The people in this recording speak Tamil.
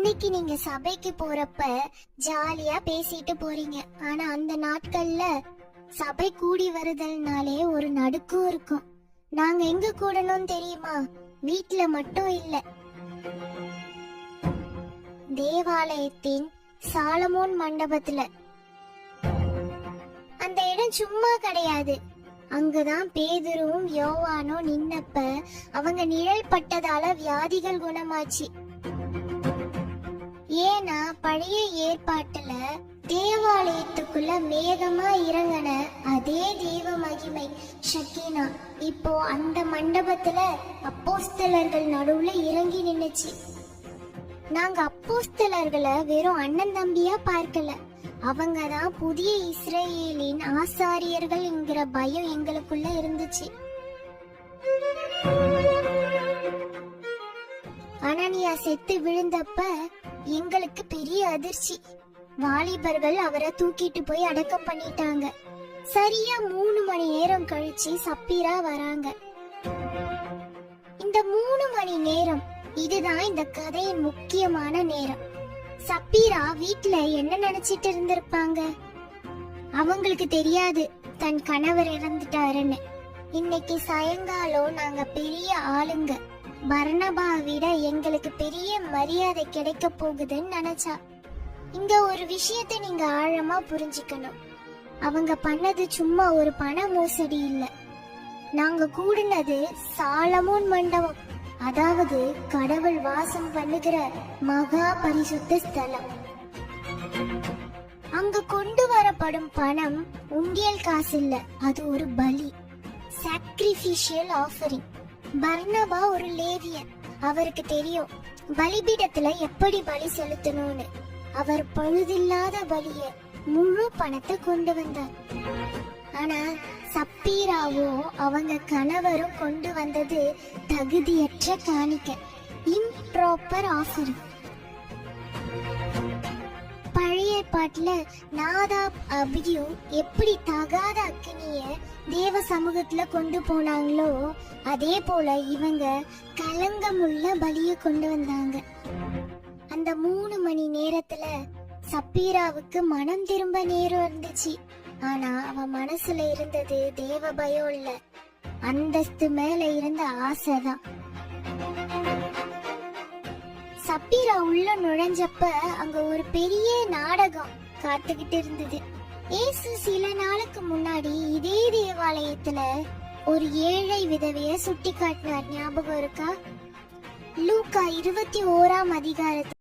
இன்னைக்கு நீங்க சபைக்கு போறப்ப ஜாலியா பேசிட்டு போறீங்க. ஆனா அந்த நாட்கள்ல சபை கூடி வருதல்னாலே ஒரு நடுக்கம் இருக்கும். நாங்க எங்க கூடணும் தெரியுமா? வீட்ல மட்டும் இல்ல, தேவாலயத்தின் சாலமோன் மண்டபத்துல. அந்த இடம் சும்மா கிடையாது. அங்கதான் பேதுருவும் யோவானும் நின்னப்ப அவங்க நிழல் பட்டதால வியாதிகள் குணமாச்சு. ஏன்னா பழைய ஏற்பாட்டுல தேவாலயத்துக்குள்ள மேகமா இறங்கின அதே தெய்வ மகிமை ஷக்கீனா இப்போ அந்த மண்டபத்துல அப்போஸ்தலர்கள் நடுவுல இறங்கி நின்னுச்சு. நாங்க அப்போஸ்தலர்களை வெறும் அண்ணன் தம்பியா பார்க்கல, அவங்கதான் புதிய இஸ்ரேலின் ஆசாரியர்கள் என்கிற பயம் எங்களுக்குள்ள இருந்துச்சு. அனனியா செத்து விழுந்தப்ப எங்களுக்கு பெரிய அதிர்ச்சி. வாலிபர்கள் அவரை தூக்கிட்டு போய் அடக்கம் பண்ணிட்டாங்க. சரியா 3 மணி நேரம் கழிச்சு சப்பீரா வராங்க. இந்த 3 மணி நேரம் இதுதான் இந்த கதையின் முக்கியமான நேரம். சப்பீரா வீட்ல என்ன நினைச்சிட்டு இருந்திருப்பாங்க? அவங்களுக்கு தெரியாது தன் கணவர் இறந்துட்டாருன்னு. இன்னைக்கு சாயங்காலம் நாங்க பெரிய ஆளுங்க, பர்னபா விட எங்களுக்கு பெரிய மரியாதை கிடைக்க போகுதுன்னு நினைச்சா. இங்க ஒரு விஷயத்தை நீங்க ஆழமா புரிஞ்சுக்கணும். அவங்க பண்ணது சும்மா ஒரு பண மோசடி இல்ல. நாங்க கூடினது சாலமோன் மண்டபம், அதாவது கடவுள் வாசம் பண்ணுகிற மகா பரிசுத்த ஸ்தலம். அங்க கொண்டு வரப்படும் பணம் உண்டியல் காசு இல்ல, அது ஒரு பலி, சாக்ரிஃபிஷியல் ஆஃபரிங். பர்னபா ஒரு லேவியன், அவருக்கு தெரியும் பலிபீடத்துல எப்படி பலி செலுத்தணும்னு. அவர் பழுதில்லாத பலிய முழு பணத்தை கொண்டு வந்தார். ஆனா சப்பீராவோ அவங்க கணவரும் கொண்டு வந்தது தகுதியற்ற காணிக்க, இம்ப்ராப்பர் ஆஃபரிங். பழைய பாட்டுல நாதாப் அபியூ எப்படி தகாத அக்கினிய தேவ சமூகத்துல கொண்டு போனாங்களோ அதே போல இவங்க கலங்கமுள்ள பலிய கொண்டு வந்தாங்க. அந்த 3 மணி நேரத்துல சப்பீராவுக்கு மனம் திரும்ப நேரம் இருந்துச்சு. ஆனா அவ மனசுல இருந்தது தேவ பயம் இல்ல, அந்தஸ்து மேல இருந்த ஆசைதான். சப்பீரா உள்ள நுழைஞ்சப்ப அங்க ஒரு பெரிய நாடகம் காத்துக்கிட்டு இருந்தது. ஏசு சில நாளுக்கு முன்னாடி இதே தேவாலயத்துல ஒரு ஏழை விதவைய சுட்டி காட்டினார், ஞாபகம் இருக்கா? லூக்கா 21ஆம் அதிகாரத்துல